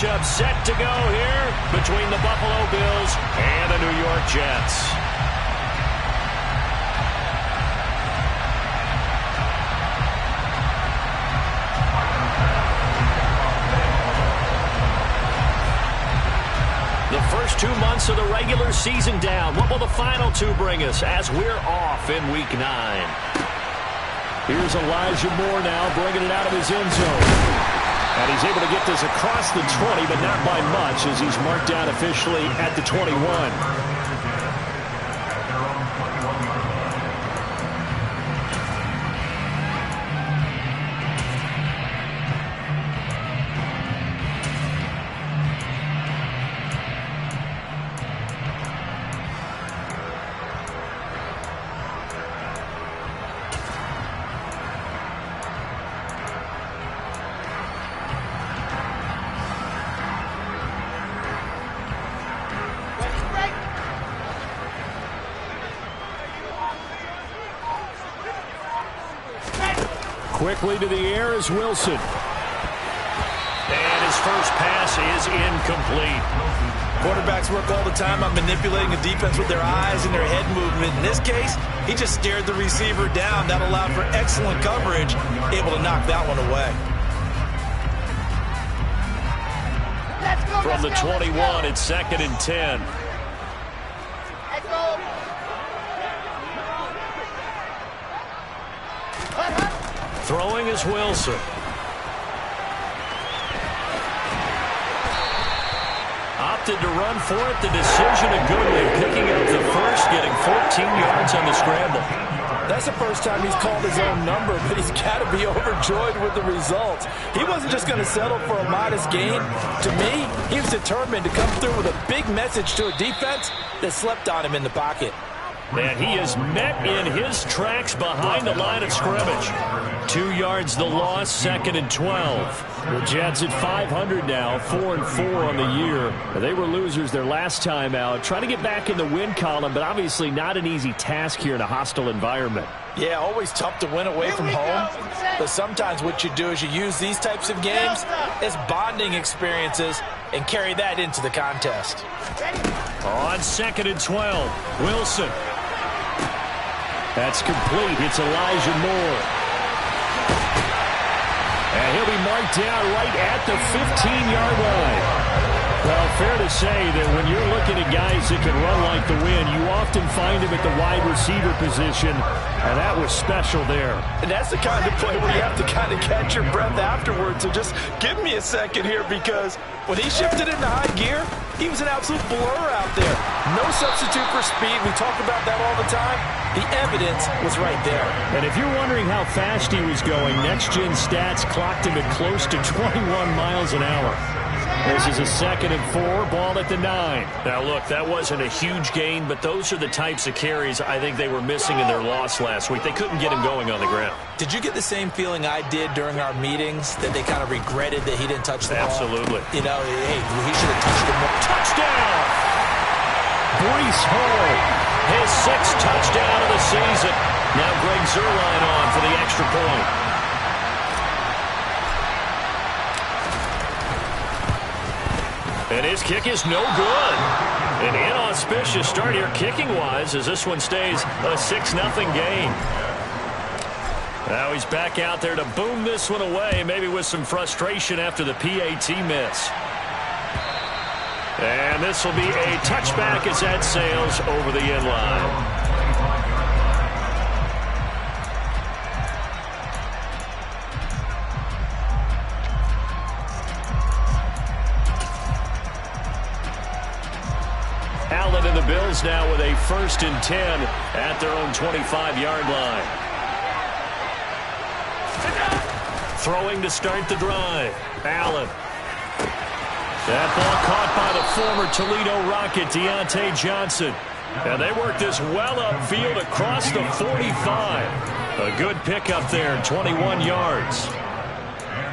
matchup set to go here between the Buffalo Bills and the New York Jets. The first 2 months of the regular season down. What will the final 2 bring us as we're off in Week 9? Here's Elijah Moore now bringing it out of his end zone. And he's able to get this across the 20, but not by much as he's marked down officially at the 21. Quickly to the air is Wilson. And his first pass is incomplete. Quarterbacks work all the time on manipulating a defense with their eyes and their head movement. In this case, he just stared the receiver down. That allowed for excellent coverage, able to knock that one away. From the 21, it's 2nd and 10. Throwing is Wilson. Opted to run for it. The decision of Goodwin picking up the first, getting 14 yards on the scramble. That's the first time he's called his own number, but he's got to be overjoyed with the results. He wasn't just going to settle for a modest gain. To me, he was determined to come through with a big message to a defense that slept on him in the pocket. And he is met in his tracks behind the line of scrimmage. 2 yards the loss, 2nd and 12. The Jets at 500 now, 4-4 on the year. They were losers their last time out. Trying to get back in the win column, but obviously not an easy task here in a hostile environment. Yeah, always tough to win away from home. But sometimes what you do is you use these types of games as bonding experiences and carry that into the contest. On 2nd and 12, Wilson. That's complete. It's Elijah Moore. And he'll be marked down right at the 15-yard line. Well, fair to say that when you're looking at guys that can run like the wind, you often find them at the wide receiver position, and that was special there. And that's the kind of play where you have to kind of catch your breath afterwards. So just give me a second here, because when he shifted into high gear, he was an absolute blur out there. No substitute for speed. We talk about that all the time. The evidence was right there. And if you're wondering how fast he was going, next-gen stats clocked him at close to 21 miles an hour. This is a 2nd and 4, ball at the 9. Now, look, that wasn't a huge gain, but those are the types of carries I think they were missing in their loss last week. They couldn't get him going on the ground. Did you get the same feeling I did during our meetings, that they kind of regretted that he didn't touch the ball? Absolutely. You know, hey, he should have touched it more. Touchdown! Breece Hall, his 6th touchdown of the season. Now Greg Zuerlein on for the extra point. And his kick is no good. An inauspicious start here kicking-wise as this one stays a 6-0 game. Now he's back out there to boom this one away, maybe with some frustration after the PAT miss. And this will be a touchback as that sails over the end line. Allen and the Bills now with a 1st and 10 at their own 25-yard line. Throwing to start the drive. Allen. That ball caught by the former Toledo Rocket, Deontay Johnson. And they work this well upfield across the 45. A good pickup there, 21 yards.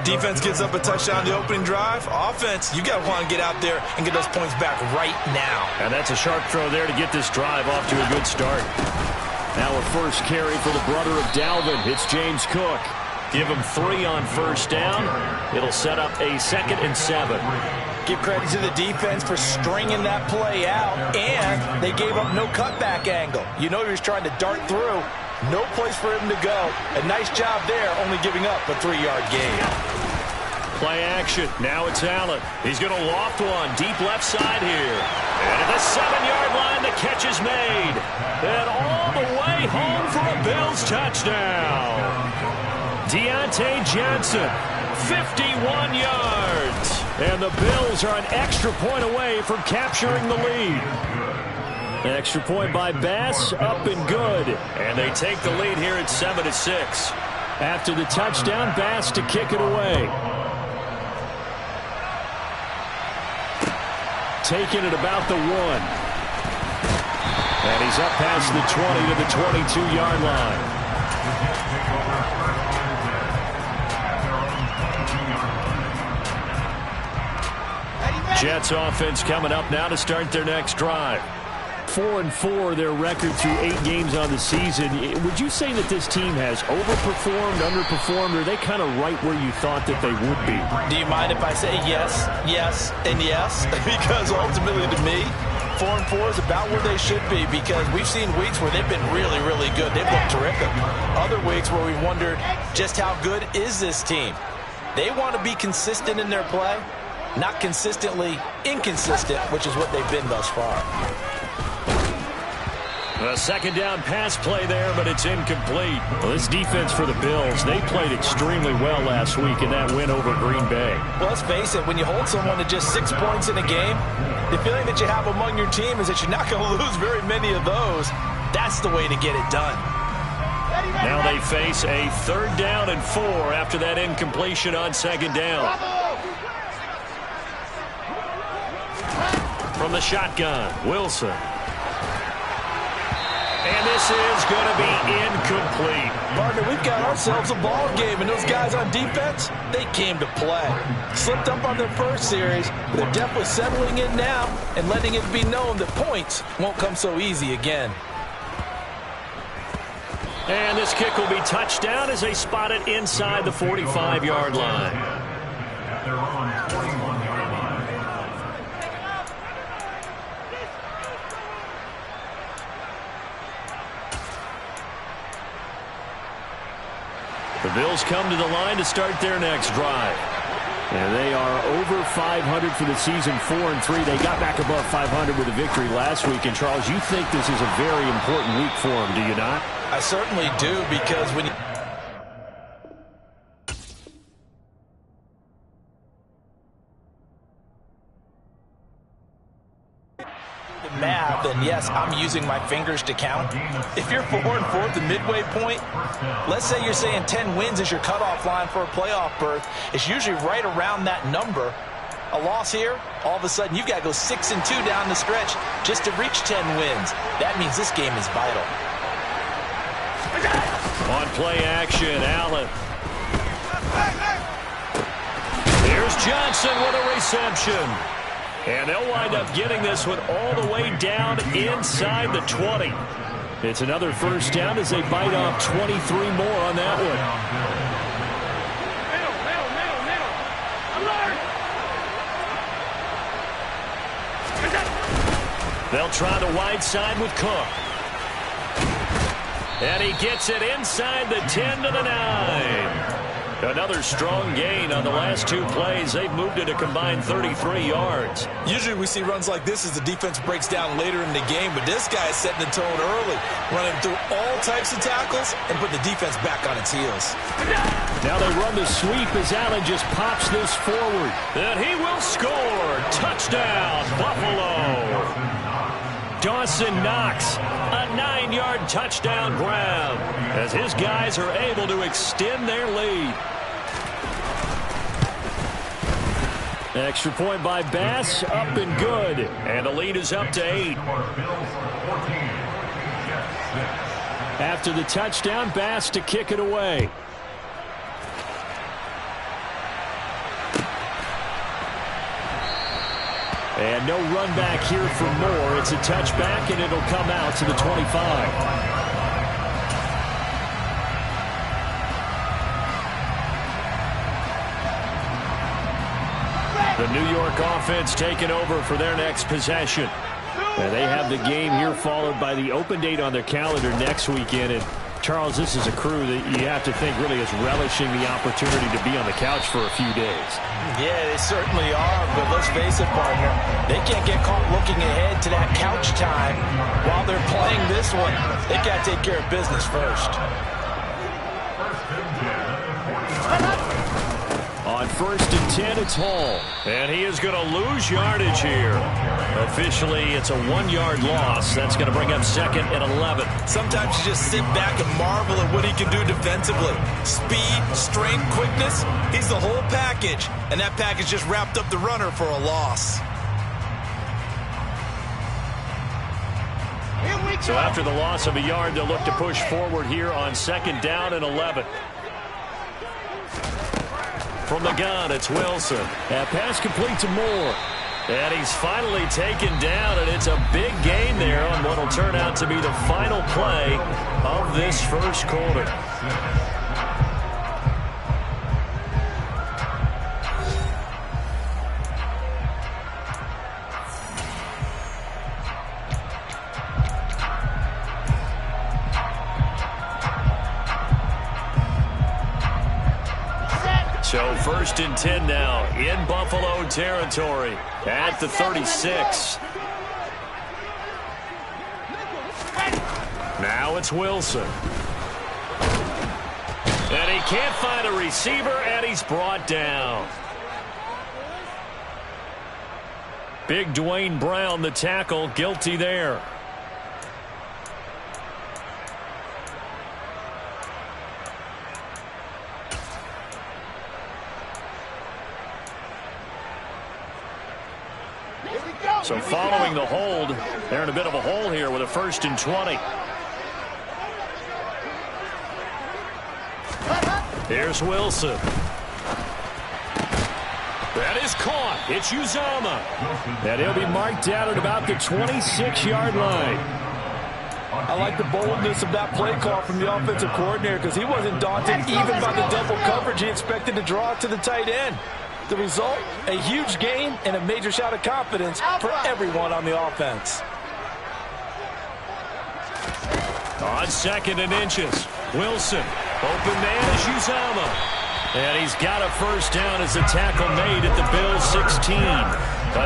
Defense gives up a touchdown the opening drive. Offense, you got to want to get out there and get those points back right now. And that's a sharp throw there to get this drive off to a good start. Now a first carry for the brother of Dalvin. It's James Cook. Give him 3 on first down. It'll set up a 2nd and 7. Give credit to the defense for stringing that play out, and they gave up no cutback angle. You know he was trying to dart through. No place for him to go. A nice job there, only giving up a 3-yard gain. Play action. Now it's Allen. He's going to loft one deep left side here. And at the 7-yard line, the catch is made. And all the way home for a Bills touchdown. Deontay Johnson, 51 yards. And the Bills are an extra point away from capturing the lead. Extra point by Bass, up and good. And they take the lead here at 7-6. After the touchdown, Bass to kick it away. Taking it about the 1. And he's up past the 20 to the 22-yard line. Jets offense coming up now to start their next drive. 4-4 their record through 8 games on the season. Would you say that this team has overperformed, underperformed, or are they kind of right where you thought that they would be? Do you mind if I say yes, yes, and yes? Because ultimately to me, 4-4 is about where they should be, because we've seen weeks where they've been really, really good. They've looked terrific. Other weeks where we wondered just how good is this team. They want to be consistent in their play, not consistently inconsistent, which is what they've been thus far. A second down pass play there, but it's incomplete. Well, this defense for the Bills, they played extremely well last week in that win over Green Bay. Well, let's face it, when you hold someone to just 6 points in a game, the feeling that you have among your team is that you're not going to lose very many of those. That's the way to get it done. Now they face a 3rd down and 4 after that incompletion on 2nd down. From the shotgun, Wilson. And this is going to be incomplete. Partner, we've got ourselves a ball game, and those guys on defense, they came to play. Slipped up on their first series, but they're definitely settling in now and letting it be known that points won't come so easy again. And this kick will be touched down as they spot it inside the 45-yard line. The Bills come to the line to start their next drive. And they are over 500 for the season, 4-3. They got back above 500 with a victory last week. And, Charles, you think this is a very important week for them, do you not? I certainly do, because when you math, and yes, I'm using my fingers to count. If you're 4-4 at the midway point, let's say you're saying 10 wins is your cutoff line for a playoff berth. It's usually right around that number. A loss here, all of a sudden you've got to go 6-2 down the stretch just to reach 10 wins. That means this game is vital. On play action, Allen. Here's Johnson with a reception. And they'll wind up getting this one all the way down inside the 20. It's another first down as they bite off 23 more on that one. They'll try the wide side with Cook. And he gets it inside the 10 to the 9. Another strong gain on the last 2 plays. They've moved it a combined 33 yards. Usually we see runs like this as the defense breaks down later in the game, but this guy is setting the tone early, running through all types of tackles and putting the defense back on its heels. Now they run the sweep as Allen just pops this forward. And he will score. Touchdown, Buffalo. Dawson Knox, a 9-yard touchdown grab as his guys are able to extend their lead. Extra point by Bass, up and good. And the lead is up to 8. After the touchdown, Bass to kick it away. And no run back here for Moore. It's a touchback, and it'll come out to the 25. The New York offense taking over for their next possession. And they have the game here followed by the open date on their calendar next weekend. And Charles, this is a crew that you have to think really is relishing the opportunity to be on the couch for a few days. Yeah, they certainly are, but let's face it, partner, they can't get caught looking ahead to that couch time while they're playing this one. They got to take care of business first. On 1st and 10, it's Hall. And he is going to lose yardage here. Officially, it's a 1-yard loss. That's going to bring up 2nd and 11. Sometimes you just sit back and marvel at what he can do defensively. Speed, strength, quickness, he's the whole package. And that package just wrapped up the runner for a loss. So after the loss of a yard, they'll look to push forward here on 2nd down and 11. From the gun, it's Wilson. That pass complete to Moore. And he's finally taken down, and it's a big gain there on what will turn out to be the final play of this first quarter. So 1st and 10 now in Buffalo territory at the 36. Now it's Wilson. And he can't find a receiver, and he's brought down. Big Dwayne Brown, the tackle, guilty there. So following the hold, they're in a bit of a hole here with a 1st and 20. Here's Wilson. That is caught. It's Uzomah. And he'll be marked down at about the 26-yard line. I like the boldness of that play call from the offensive coordinator because he wasn't daunted even by the double coverage he expected to draw it to the tight end. The result, a huge gain and a major shot of confidence for everyone on the offense. On 2nd and inches, Wilson. Open man is Uzomah. And he's got a 1st down as the tackle made at the Bills' 16.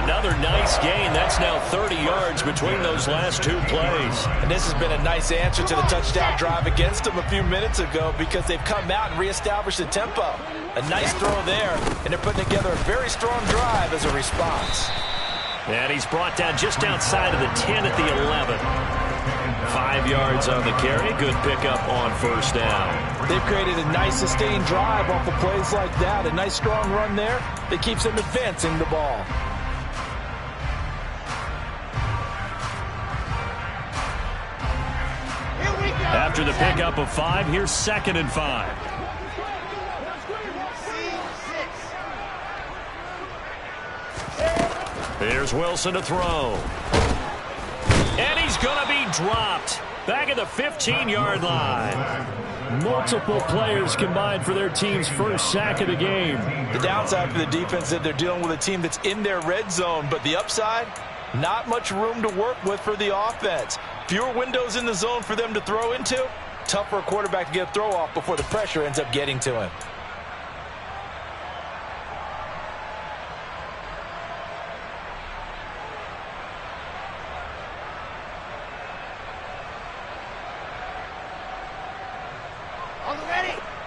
Another nice gain. That's now 30 yards between those last 2 plays. And this has been a nice answer to the touchdown drive against them a few minutes ago because they've come out and reestablished the tempo. A nice throw there, and they're putting together a very strong drive as a response. And he's brought down just outside of the 10 at the 11. 5 yards on the carry. Good pickup on 1st down. They've created a nice sustained drive off of plays like that. A nice strong run there that keeps them advancing the ball. After the pickup of 5, here's 2nd and 5. Here's Wilson to throw. And he's going to be dropped. Back at the 15-yard line. Multiple players combined for their team's first sack of the game. The downside for the defense is that they're dealing with a team that's in their red zone, but the upside, not much room to work with for the offense. Fewer windows in the zone for them to throw into. Tough for a quarterback to get a throw off before the pressure ends up getting to him.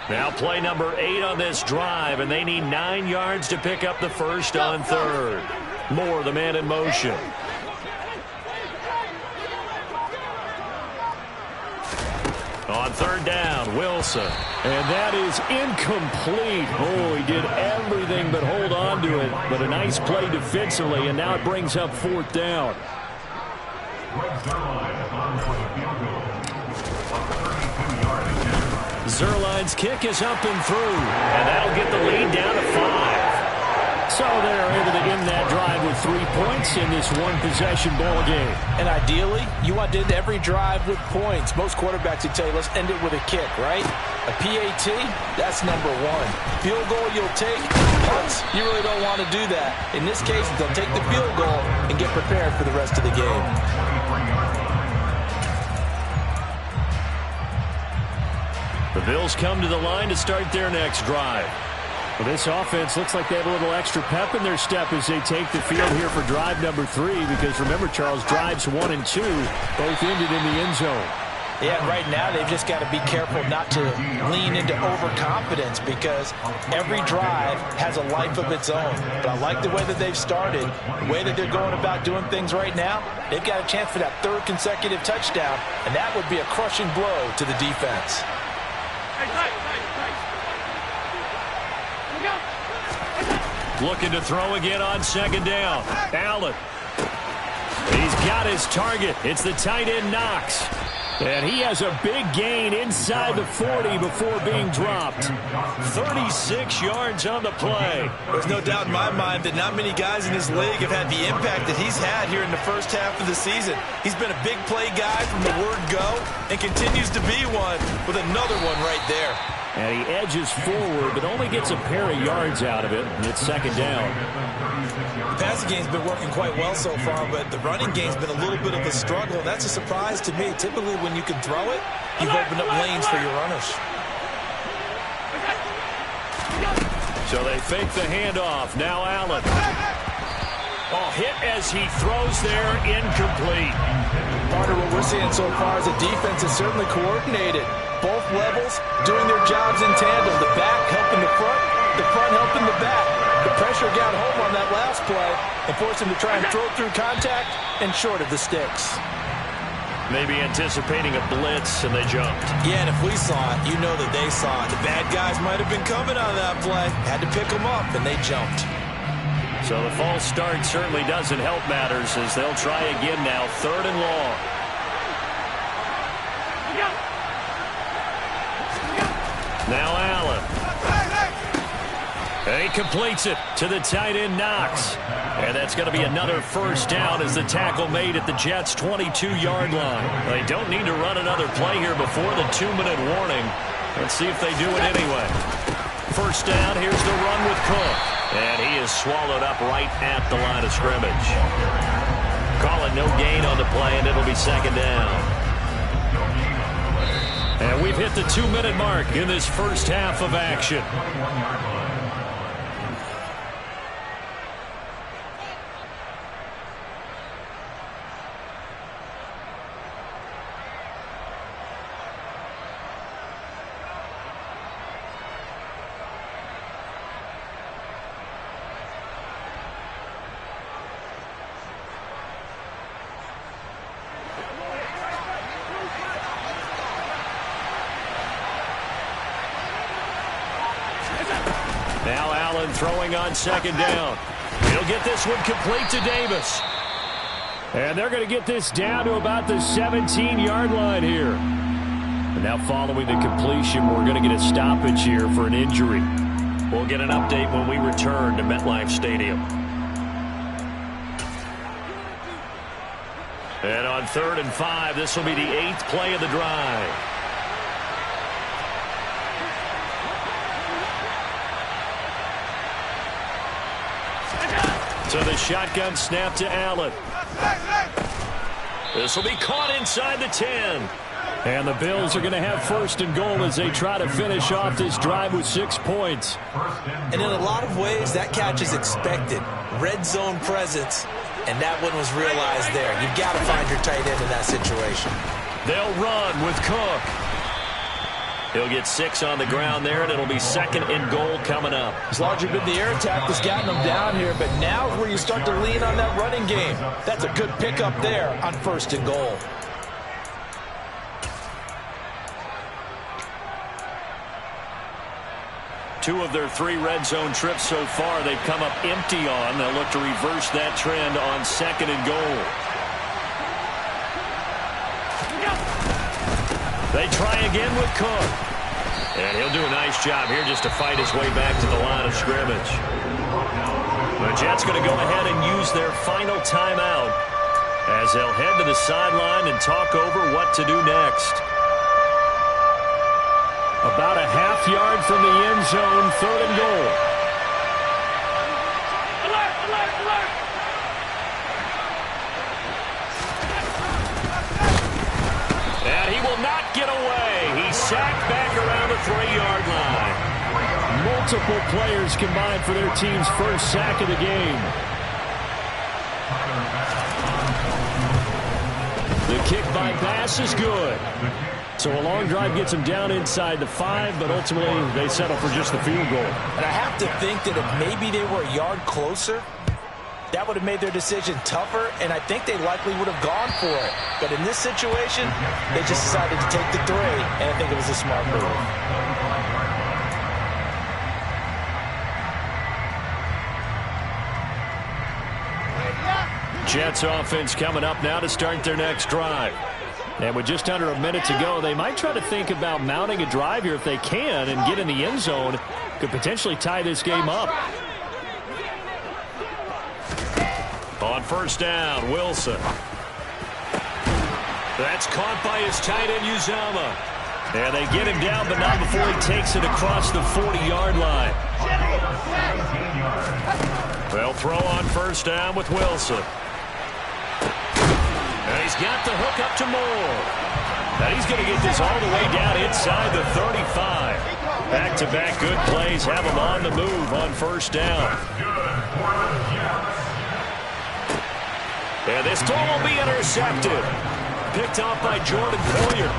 Now play number 8 on this drive, and they need 9 yards to pick up the 1st on 3rd. Moore, the man in motion. On 3rd down, Wilson. And that is incomplete. Oh, he did everything but hold on to it. But a nice play defensively, and now it brings up 4th down. Zuerlein's kick is up and through, and that'll get the lead down to 5. So they're able to end that drive with 3 points in this one-possession ball game. And ideally, you want to end every drive with points. Most quarterbacks would tell you, let's end it with a kick, right? A PAT, that's number one. Field goal you'll take. Punts, you really don't want to do that. In this case, they'll take the field goal and get prepared for the rest of the game. The Bills come to the line to start their next drive. Well, this offense looks like they have a little extra pep in their step as they take the field here for drive number 3, because remember, Charles, drives 1 and 2 both ended in the end zone. Yeah, right now they've just got to be careful not to lean into overconfidence, because every drive has a life of its own. But I like the way that they've started, the way that they're going about doing things right now. They've got a chance for that 3rd consecutive touchdown, and that would be a crushing blow to the defense. Looking to throw again on 2nd down. Allen. He's got his target. It's the tight end Knox. And he has a big gain inside the 40 before being dropped. 36 yards on the play. There's no doubt in my mind that not many guys in this league have had the impact that he's had here in the first half of the season. He's been a big play guy from the word go and continues to be one with another one right there. And he edges forward, but only gets a pair of yards out of it, and it's 2nd down. The passing game's been working quite well so far, but the running game's been a little bit of a struggle, and that's a surprise to me. Typically, when you can throw it, you've opened up lanes for your runners. So they fake the handoff. Now Allen. Oh, hit as he throws there, incomplete. Part of what we're seeing so far is the defense is certainly coordinated. Both levels doing their jobs in tandem. The back helping the front helping the back. The pressure got home on that last play and forced him to try and throw through contact and short of the sticks. Maybe anticipating a blitz, and they jumped. Yeah, and if we saw it, you know that they saw it. The bad guys might have been coming on that play. Had to pick them up, and they jumped. So the false start certainly doesn't help matters as they'll try again now, 3rd and long. Now Allen. And he completes it to the tight end Knox. And that's going to be another 1st down as the tackle made at the Jets' 22-yard line. They don't need to run another play here before the 2-minute warning. Let's see if they do it anyway. 1st down, here's the run with Cook. And he is swallowed up right at the line of scrimmage. Call it no gain on the play, and it'll be 2nd down. And we've hit the 2-minute mark in this first half of action. Now Allen throwing on 2nd down. He'll get this one complete to Davis. And they're going to get this down to about the 17-yard line here. And now following the completion, we're going to get a stoppage here for an injury. We'll get an update when we return to MetLife Stadium. And on 3rd and 5, this will be the 8th play of the drive. So the shotgun snap to Allen. This will be caught inside the 10. And the Bills are going to have 1st and goal as they try to finish off this drive with 6 points. And in a lot of ways, that catch is expected. Red zone presence, and that one was realized there. You've got to find your tight end in that situation. They'll run with Cook. He'll get 6 on the ground there, and it'll be 2nd and goal coming up. It's largely been the air attack that's gotten them down here, but now is where you start to lean on that running game. That's a good pickup there on 1st and goal. Two of their 3 red zone trips so far, they've come up empty on. They'll look to reverse that trend on 2nd and goal. They try again with Cook. And he'll do a nice job here just to fight his way back to the line of scrimmage. The Jets going to go ahead and use their final timeout as they'll head to the sideline and talk over what to do next. About a half yard from the end zone, 3rd and goal. Alert, alert, alert. And he will not get away. He's sacked back around the 3-yard line. Multiple players combined for their team's first sack of the game. The kick by Bass is good. So a long drive gets them down inside the 5, but ultimately they settle for just the field goal. And I have to think that if maybe they were a yard closer, that would have made their decision tougher, and I think they likely would have gone for it. But in this situation, they just decided to take the 3, and I think it was a smart move. Jets offense coming up now to start their next drive. And with just under a minute to go, they might try to think about mounting a drive here if they can and get in the end zone. Could potentially tie this game up. On first down, Wilson. That's caught by his tight end, Uzomah. And they get him down, but not before he takes it across the 40-yard line. They'll throw on first down with Wilson. And he's got the hook up to Moore. And he's going to get this all the way down inside the 35. Back-to-back good plays have him on the move on first down. And this throw will be intercepted. Picked off by Jordan Poyer.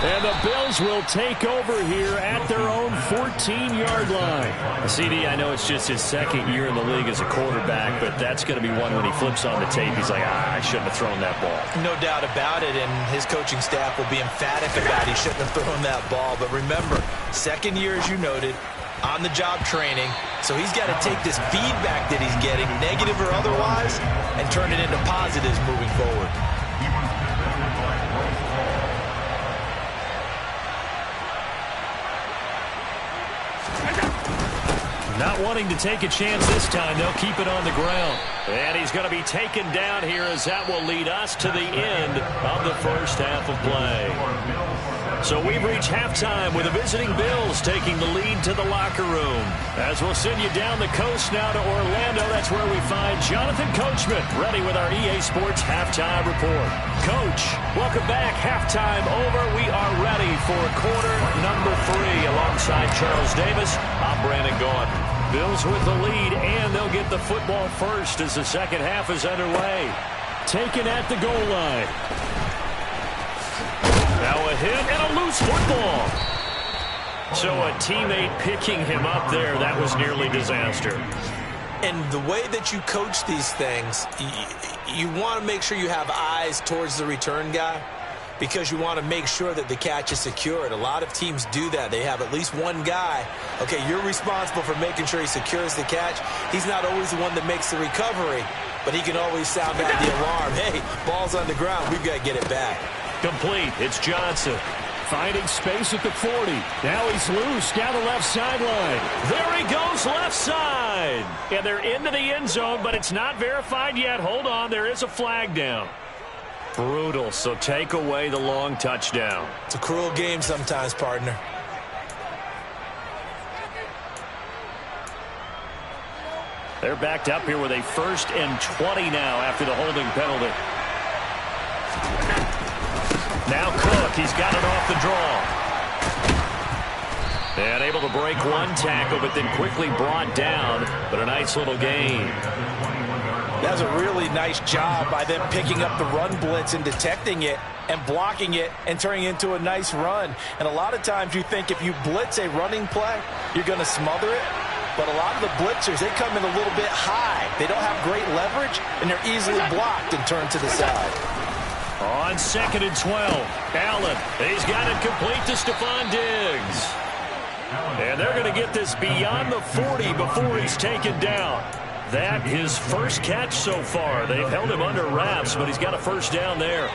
And the Bills will take over here at their own 14-yard line. CD, I know it's just his second year in the league as a quarterback, but that's going to be one when he flips on the tape. He's like, I shouldn't have thrown that ball. No doubt about it, and his coaching staff will be emphatic about he shouldn't have thrown that ball. But remember, second year, as you noted, on-the-job training. So he's got to take this feedback that he's getting, negative or otherwise, and turn it into positives moving forward. Not wanting to take a chance this time. They'll keep it on the ground. And he's going to be taken down here as that will lead us to the end of the first half of play. So we've reached halftime with the visiting Bills taking the lead to the locker room. As we'll send you down the coast now to Orlando, that's where we find Jonathan Coachman ready with our EA Sports Halftime Report. Coach, welcome back. Halftime over. We are ready for quarter number 3 alongside Charles Davis. I'm Brandon Gaudin. Bills with the lead, and they'll get the football first as the second half is underway. Taken at the goal line. Now a hit and a loose football. So a teammate picking him up there, that was nearly disaster. And the way that you coach these things, you want to make sure you have eyes towards the return guy because you want to make sure that the catch is secured. A lot of teams do that. They have at least one guy. Okay, you're responsible for making sure he secures the catch. He's not always the one that makes the recovery, but he can always sound out the alarm. Hey, ball's on the ground. We've got to get it back. Complete. It's Johnson. Finding space at the 40. Now he's loose down the left sideline. There he goes, left side. And they're into the end zone, but it's not verified yet. Hold on, there is a flag down. Brutal, so take away the long touchdown. It's a cruel game sometimes, partner. They're backed up here with a 1st and 20 now after the holding penalty. Now Cook, he's got it off the draw. And able to break one tackle, but then quickly brought down. But a nice little gain. That was a really nice job by them picking up the run blitz and detecting it and blocking it and turning it into a nice run. And a lot of times you think if you blitz a running play, you're going to smother it. But a lot of the blitzers, they come in a little bit high. They don't have great leverage, and they're easily blocked and turned to the side. On 2nd and 12, Allen, he's got it complete to Stephon Diggs. And they're going to get this beyond the 40 before he's taken down. That his first catch so far. They've held him under wraps, but he's got a first down there.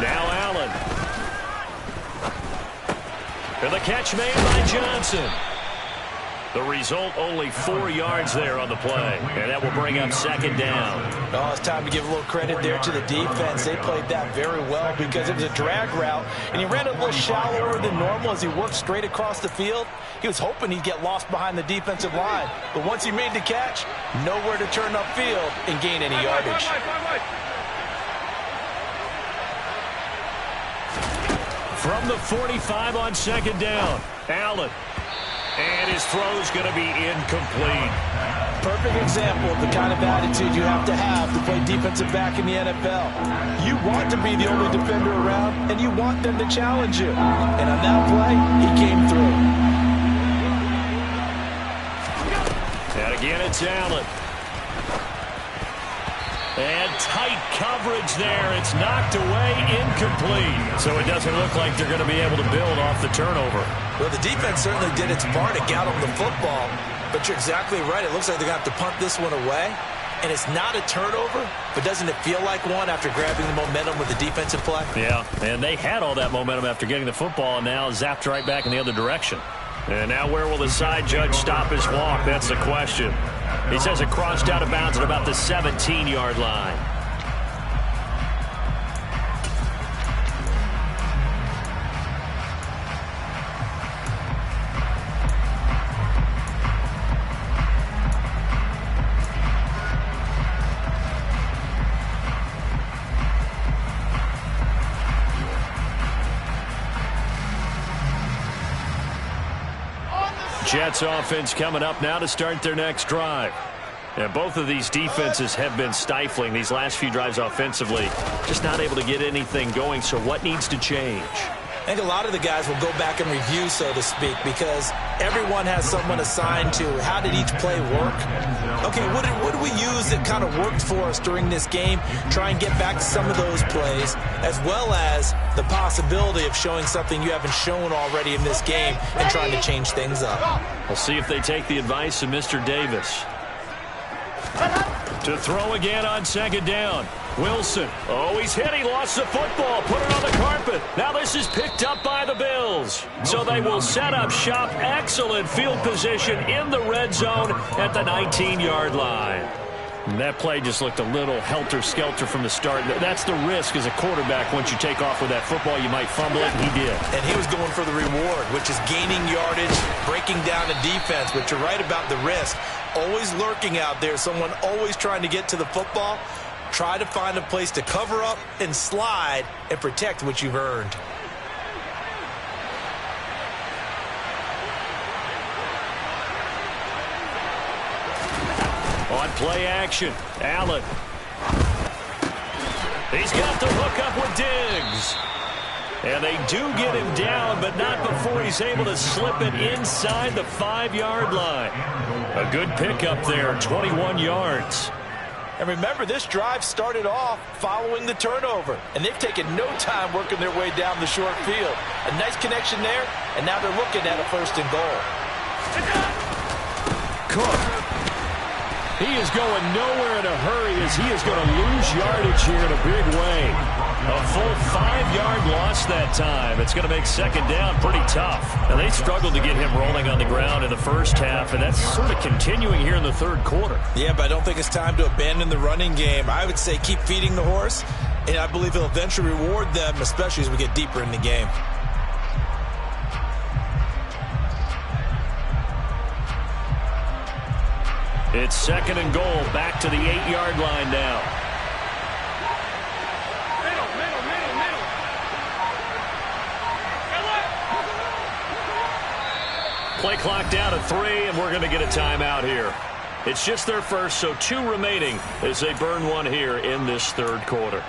Now Allen. And the catch made by Johnson. The result, only 4 yards there on the play. And that will bring up second down. Oh, it's time to give a little credit there to the defense. They played that very well because it was a drag route, and he ran a little shallower than normal as he worked straight across the field. He was hoping he'd get lost behind the defensive line. But once he made the catch, nowhere to turn upfield and gain any yardage. From the 45 on second down, Allen. And his throw's going to be incomplete. Perfect example of the kind of attitude you have to play defensive back in the NFL. You want to be the only defender around, and you want them to challenge you. And on that play, he came through. And again, it's Allen. And tight coverage there. It's knocked away, incomplete. So it doesn't look like they're going to be able to build off the turnover. Well, the defense certainly did its part to get them the football. But you're exactly right. It looks like they're going to have to punt this one away. And it's not a turnover, but doesn't it feel like one after grabbing the momentum with the defensive play? Yeah, and they had all that momentum after getting the football, and now zapped right back in the other direction. And now where will the side judge stop his walk? That's the question. He says it crossed out of bounds at about the 17-yard line. Jets offense coming up now to start their next drive. And both of these defenses have been stifling these last few drives offensively. Just not able to get anything going. So what needs to change? I think a lot of the guys will go back and review, so to speak, because everyone has someone assigned to how did each play work. Okay, what did we use that kind of worked for us during this game? Try and get back to some of those plays, as well as the possibility of showing something you haven't shown already in this game and trying to change things up. We'll see if they take the advice of Mr. Davis. To throw again on second down. Wilson. Oh, he's hit. He lost the football. Put it on the carpet. Now this is picked up by the Bills. So they will set up shop. Excellent field position in the red zone at the 19-yard line. And that play just looked a little helter-skelter from the start. That's the risk as a quarterback. Once you take off with that football, you might fumble it, and he did. And he was going for the reward, which is gaining yardage, breaking down a defense. But you're right about the risk. Always lurking out there, someone always trying to get to the football. Try to find a place to cover up and slide and protect what you've earned. On play action, Allen. He's got the hook up with Diggs. And they do get him down, but not before he's able to slip it inside the 5-yard line. A good pickup there, 21 yards. And remember, this drive started off following the turnover, and they've taken no time working their way down the short field. A nice connection there, and now they're looking at a 1st and goal. Cook. He is going nowhere in a hurry as he is going to lose yardage here in a big way. A full 5-yard loss that time. It's going to make second down pretty tough. And they struggled to get him rolling on the ground in the first half, and that's sort of continuing here in the third quarter. Yeah, but I don't think it's time to abandon the running game. I would say keep feeding the horse, and I believe he'll eventually reward them, especially as we get deeper in the game. It's second and goal, back to the 8-yard line now. Play clock down to 3, and we're going to get a timeout here. It's just their first, so 2 remaining as they burn one here in this third quarter.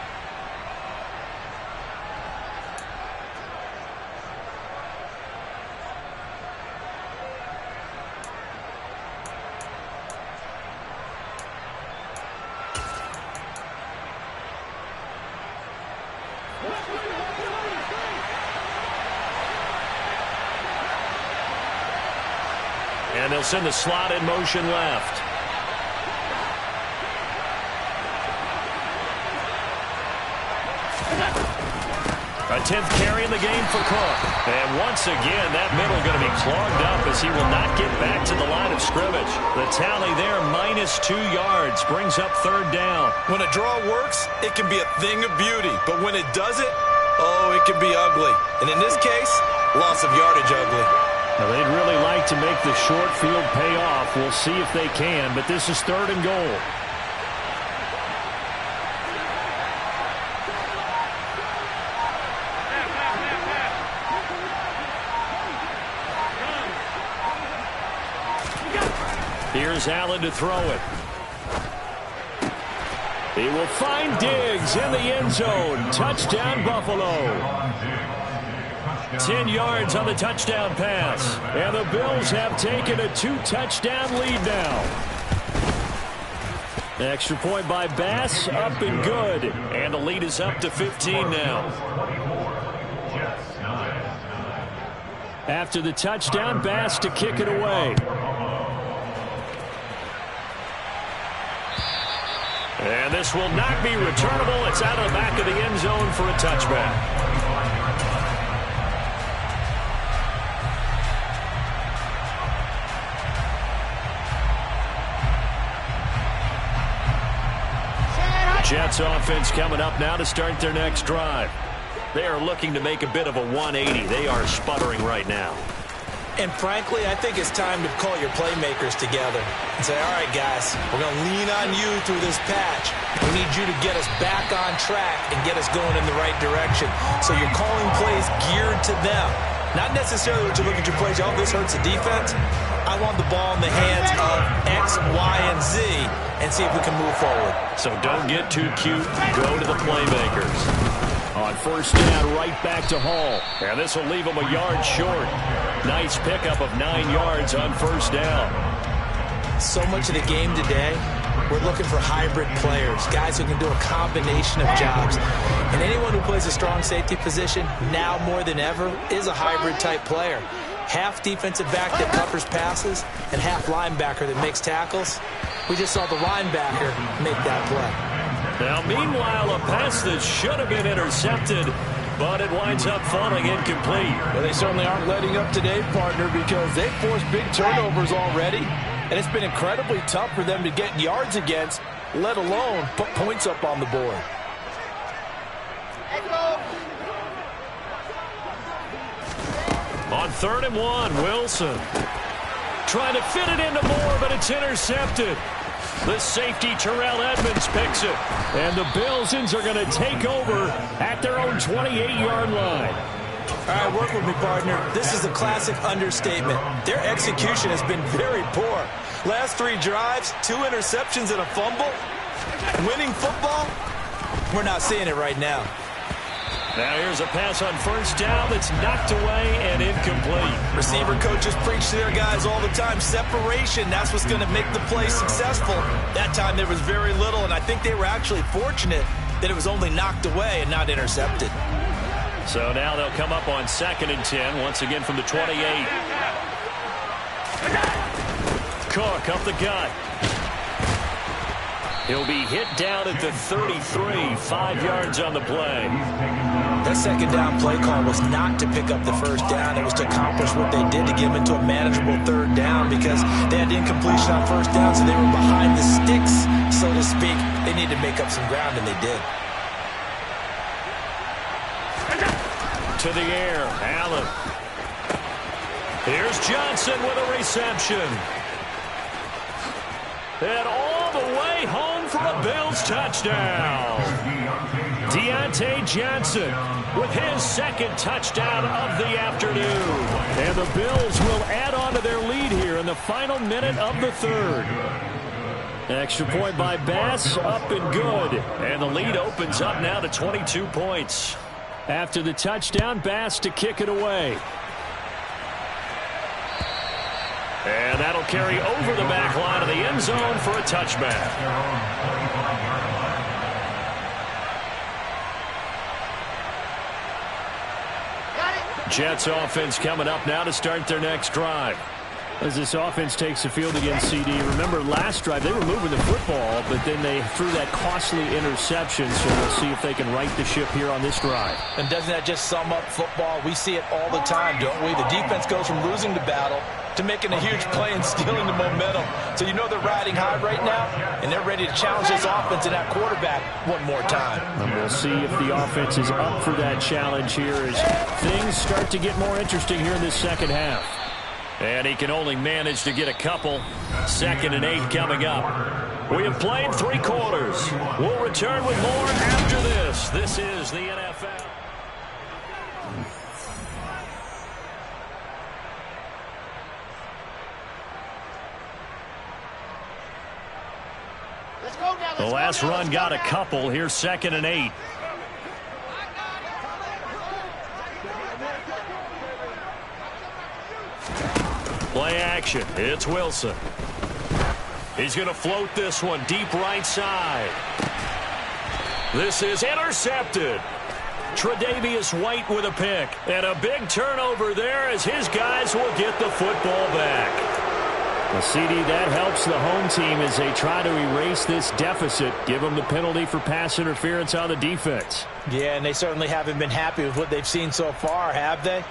And they'll send the slot in motion left. A 10th carry in the game for Cook. And once again, that middle going to be clogged up as he will not get back to the line of scrimmage. The tally there, -2 yards, brings up 3rd down. When a draw works, it can be a thing of beauty. But when it doesn't, oh, it can be ugly. And in this case, loss of yardage ugly. Now, they'd really like to make the short field pay off. We'll see if they can, but this is 3rd and goal. Here's Allen to throw it. He will find Diggs in the end zone. Touchdown, Buffalo. 10 yards on the touchdown pass. And the Bills have taken a 2-touchdown lead now. Extra point by Bass, up and good. And the lead is up to 15 now. After the touchdown, Bass to kick it away. And this will not be returnable. It's out of the back of the end zone for a touchback. Jets offense coming up now to start their next drive. They are looking to make a bit of a 180. They are sputtering right now. And frankly, I think it's time to call your playmakers together and say, all right, guys, we're going to lean on you through this patch. We need you to get us back on track and get us going in the right direction. So you're calling plays geared to them. Not necessarily what you look at your plays, oh, this hurts the defense. I want the ball in the hands of X, Y, and Z and see if we can move forward. So don't get too cute. Go to the playmakers. On 1st down, right back to Hall. And this will leave him a yard short. Nice pickup of 9 yards on 1st down. So much of the game today, we're looking for hybrid players, guys who can do a combination of jobs. And anyone who plays a strong safety position, now more than ever, is a hybrid-type player. Half defensive back that covers passes and half linebacker that makes tackles. We just saw the linebacker make that play. Now, meanwhile, a pass that should have been intercepted, but it winds up falling incomplete. Well, they certainly aren't letting up today, partner, because they've forced big turnovers already, and it's been incredibly tough for them to get yards against, let alone put points up on the board. On 3rd and 1, Wilson trying to fit it into Moore, but it's intercepted. The safety, Terrell Edmonds, picks it. And the Bills are going to take over at their own 28-yard line. All right, work with me, partner. This is a classic understatement. Their execution has been very poor. Last 3 drives, 2 interceptions and a fumble. Winning football? We're not seeing it right now. Now here's a pass on 1st down that's knocked away and incomplete. Receiver coaches preach to their guys all the time. Separation, that's what's going to make the play successful. That time there was very little, and I think they were actually fortunate that it was only knocked away and not intercepted. So now they'll come up on 2nd and 10, once again from the 28. Cook up the gut. He'll be hit down at the 33, 5 yards on the play. That 2nd down play call was not to pick up the 1st down. It was to accomplish what they did to get them into a manageable 3rd down because they had incompletion on 1st down, so they were behind the sticks, so to speak. They needed to make up some ground, and they did. To the air, Allen. Here's Johnson with a reception. And all the way home for a Bills touchdown. Deontay Johnson with his 2nd touchdown of the afternoon. And the Bills will add on to their lead here in the final minute of the 3rd. Extra point by Bass, up and good. And the lead opens up now to 22 points. After the touchdown, Bass to kick it away. And that'll carry over the back line of the end zone for a touchback. Jets offense coming up now to start their next drive. As this offense takes the field against CD, remember last drive they were moving the football, but then they threw that costly interception, so we'll see if they can right the ship here on this drive. And doesn't that just sum up football? We see it all the time, don't we? The defense goes from losing the battle to making a huge play and stealing the momentum. So you know they're riding high right now, and they're ready to challenge this offense and that quarterback one more time. And we'll see if the offense is up for that challenge here as things start to get more interesting here in this second half. And he can only manage to get a couple. 2nd and 8 coming up. We have played 3 quarters. We'll return with more after this. This is the NFL. The last run got a couple. Here's 2nd and 8. Play action. It's Wilson. He's going to float this one deep right side. This is intercepted. Tre'Davious White with a pick. And a big turnover there as his guys will get the football back. Well, CD, that helps the home team as they try to erase this deficit. Give them the penalty for pass interference on the defense. Yeah, and they certainly haven't been happy with what they've seen so far, have they?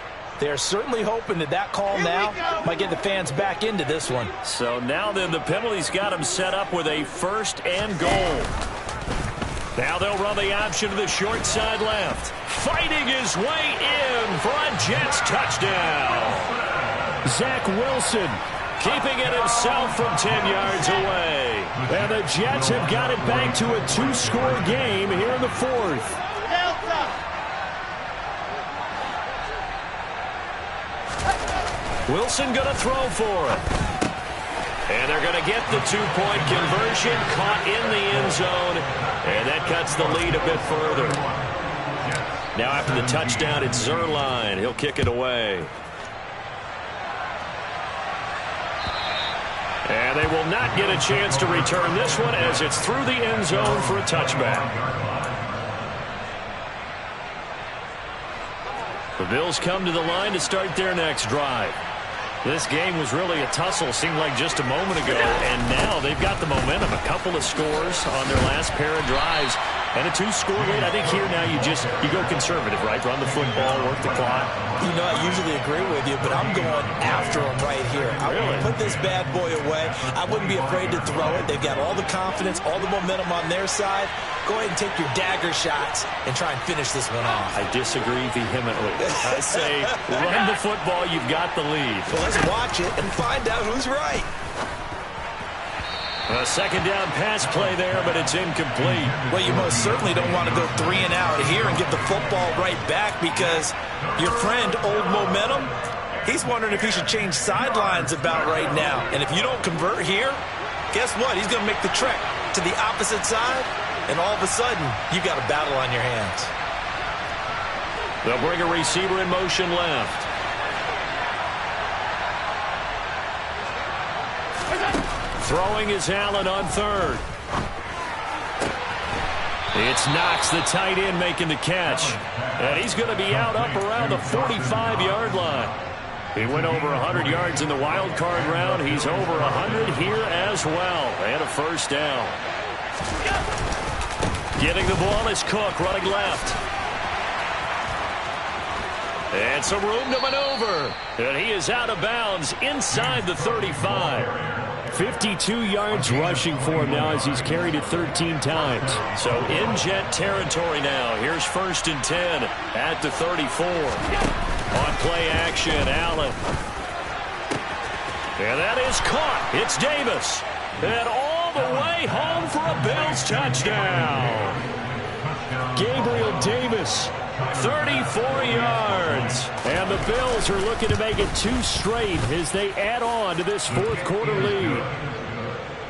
They're certainly hoping that call now might get the fans back into this one. So now then the penalty's got them set up with a 1st and goal. Now they'll run the option to the short side left. Fighting his way in for a Jets touchdown. Zach Wilson keeping it himself from 10 yards away. And the Jets have got it back to a 2-score game here in the 4th. Wilson going to throw for it. And they're going to get the 2-point conversion, caught in the end zone, and that cuts the lead a bit further. Now after the touchdown, it's Zuerlein. He'll kick it away. And they will not get a chance to return this one as it's through the end zone for a touchback. The Bills come to the line to start their next drive. This game was really a tussle, seemed like just a moment ago, and now they've got the momentum. A couple of scores on their last pair of drives, and a 2-score lead. I think here now you go conservative, right? Run the football, work the clock. You know, I usually agree with you, but I'm going after them right here. I want to put this bad boy away. I wouldn't be afraid to throw it. They've got all the confidence, all the momentum on their side. Go ahead and take your dagger shots and try and finish this one off. I disagree vehemently. I say run the football, you've got the lead. Well, let's watch it and find out who's right. A 2nd down pass play there, but it's incomplete. Well, you most certainly don't want to go 3 and out here and get the football right back because your friend, Old Momentum, he's wondering if he should change sidelines about right now. And if you don't convert here, guess what? He's going to make the trek to the opposite side, and all of a sudden, you've got a battle on your hands. They'll bring a receiver in motion left. Throwing is Allen on 3rd. It's Knox, the tight end, making the catch. And he's going to be out up around the 45-yard line. He went over 100 yards in the wild card round. He's over 100 here as well. And a 1st down. Getting the ball is Cook, running left. And some room to maneuver. And he is out of bounds inside the 35. 52 yards rushing for him now as he's carried it 13 times. So in Jet territory now. Here's 1st and 10 at the 34. On play action, Allen. And that is caught. It's Davis. And all the way home for a Bills touchdown. Gabriel Davis, 34 yards. And the Bills are looking to make it 2 straight as they add on to this 4th quarter lead.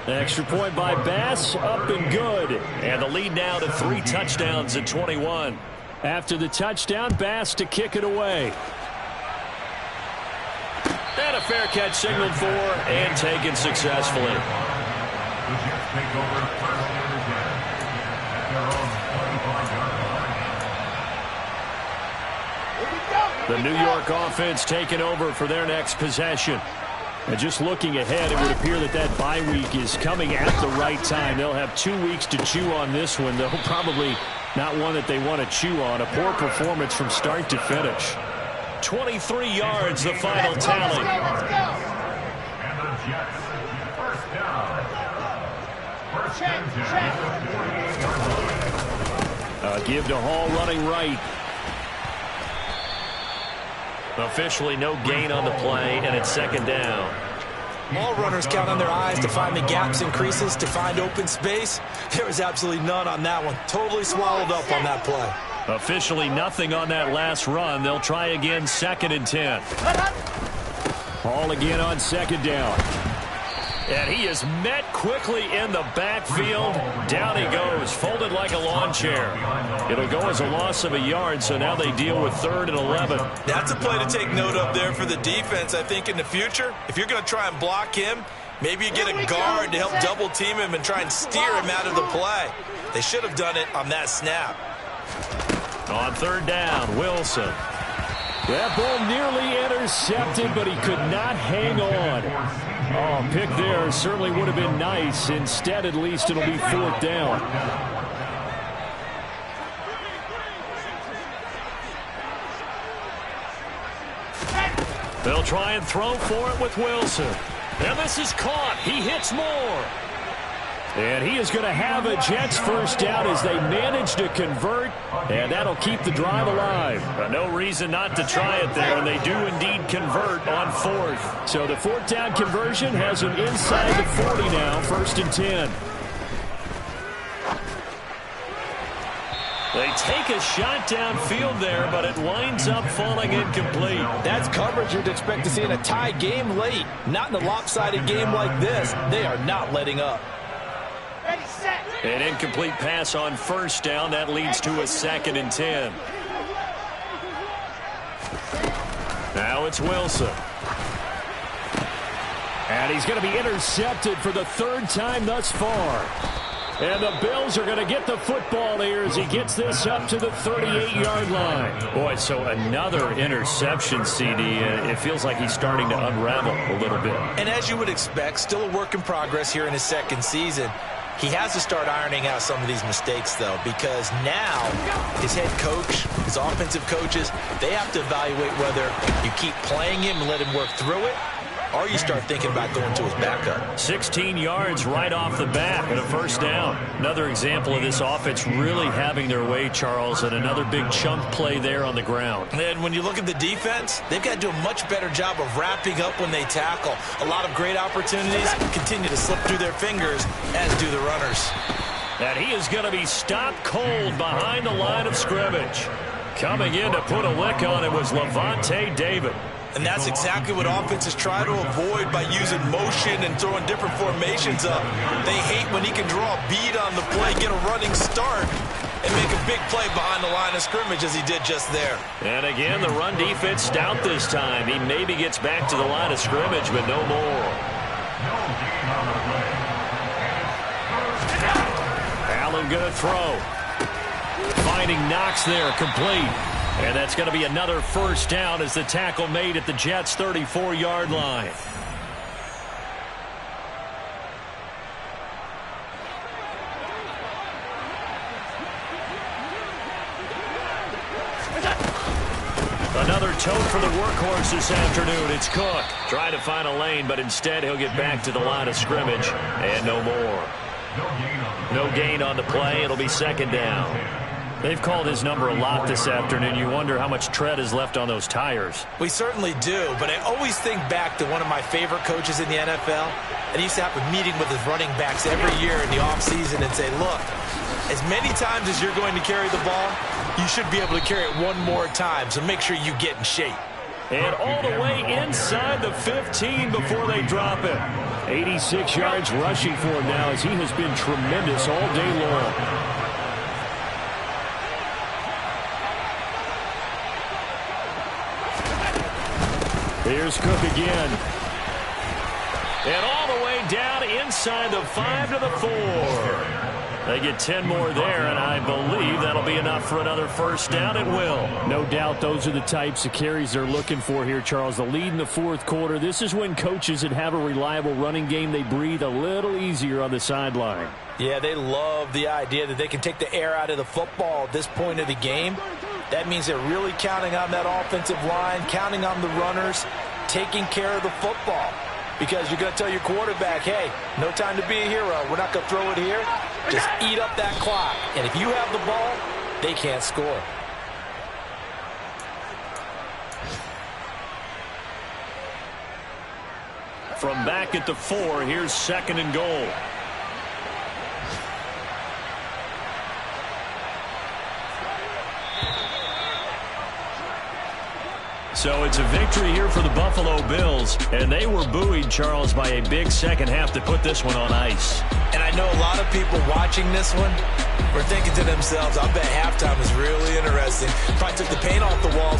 Extra point by Bass, up and good. And the lead now to 3 touchdowns at 21. After the touchdown, Bass to kick it away. And a fair catch signaled for and taken successfully. The New York offense taking over for their next possession. And just looking ahead, it would appear that bye week is coming at the right time. They'll have 2 weeks to chew on this one, though probably not one that they want to chew on. A poor performance from start to finish. 23 yards, the final tally. Let's go. And the Jets, first down. Give to Hall running right. Officially no gain on the play, and it's second down. All runners count on their eyes to find the gaps and creases, to find open space. There was absolutely none on that one. Totally swallowed up on that play. Officially nothing on that last run. They'll try again, 2nd and 10. Hall again on second down. And he is met quickly in the backfield. Down he goes, folded like a lawn chair. It'll go as a loss of a yard, so now they deal with 3rd and 11. That's a play to take note of there for the defense, I think, in the future. If you're going to try and block him, maybe you get a guard to help double team him and try and steer him out of the play. They should have done it on that snap. On 3rd down, Wilson. That ball nearly intercepted, but he could not hang on. Oh, pick there certainly would have been nice. Instead, at least, it'll be 4th down. They'll try and throw for it with Wilson. And this is caught. He hits Moore. And he is going to have a Jets first down as they manage to convert, and that'll keep the drive alive. No reason not to try it there, and they do indeed convert on 4th. So the 4th down conversion has them inside the 40 now, 1st and 10. They take a shot downfield there, but it winds up falling incomplete. That's coverage you'd expect to see in a tie game late. Not in a lopsided game like this. They are not letting up. An incomplete pass on 1st down. That leads to a 2nd and 10. Now it's Wilson. And he's going to be intercepted for the 3rd time thus far. And the Bills are going to get the football here as he gets this up to the 38-yard line. Boy, so another interception, CD. It feels like he's starting to unravel a little bit. And as you would expect, still a work in progress here in his 2nd season. He has to start ironing out some of these mistakes, though, because now his head coach, his offensive coaches, they have to evaluate whether you keep playing him and let him work through it, or you start thinking about going to his backup. 16 yards right off the bat and a 1st down. Another example of this offense really having their way, Charles, and another big chunk play there on the ground. And when you look at the defense, they've got to do a much better job of wrapping up when they tackle. A lot of great opportunities continue to slip through their fingers, as do the runners. And he is going to be stopped cold behind the line of scrimmage. Coming in to put a lick on it was Lavonte David. And that's exactly what offenses try to avoid by using motion and throwing different formations up. They hate when he can draw a bead on the play, get a running start, and make a big play behind the line of scrimmage as he did just there. And again, the run defense stout this time. He maybe gets back to the line of scrimmage, but no more. Allen going to throw. Finding Knox there, complete. And that's going to be another 1st down as the tackle made at the Jets' 34-yard line. Another tote for the workhorse this afternoon. It's Cook trying to find a lane, but instead he'll get back to the line of scrimmage. And no more. No gain on the play. It'll be 2nd down. They've called his number a lot this afternoon. You wonder how much tread is left on those tires. We certainly do, but I always think back to one of my favorite coaches in the NFL. And he used to have a meeting with his running backs every year in the offseason and say, look, as many times as you're going to carry the ball, you should be able to carry it one more time, so make sure you get in shape. And all the way inside the 15 before they drop it. 86 yards rushing for him now as he has been tremendous all day long. Here's Cook again. And all the way down inside the 5 to the 4. They get 10 more there, and I believe that'll be enough for another first down. It will. No doubt those are the types of carries they're looking for here, Charles. The lead in the fourth quarter. This is when coaches that have a reliable running game, they breathe a little easier on the sideline. Yeah, they love the idea that they can take the air out of the football at this point of the game. That means they're really counting on that offensive line, counting on the runners, taking care of the football. Because you're going to tell your quarterback, hey, no time to be a hero. We're not going to throw it here. Just eat up that clock. And if you have the ball, they can't score. From back at the 4, here's 2nd and goal. So it's a victory here for the Buffalo Bills, and they were buoyed, Charles, by a big second half to put this one on ice. And I know a lot of people watching this one were thinking to themselves, I bet halftime is really interesting. Probably took the paint off the walls.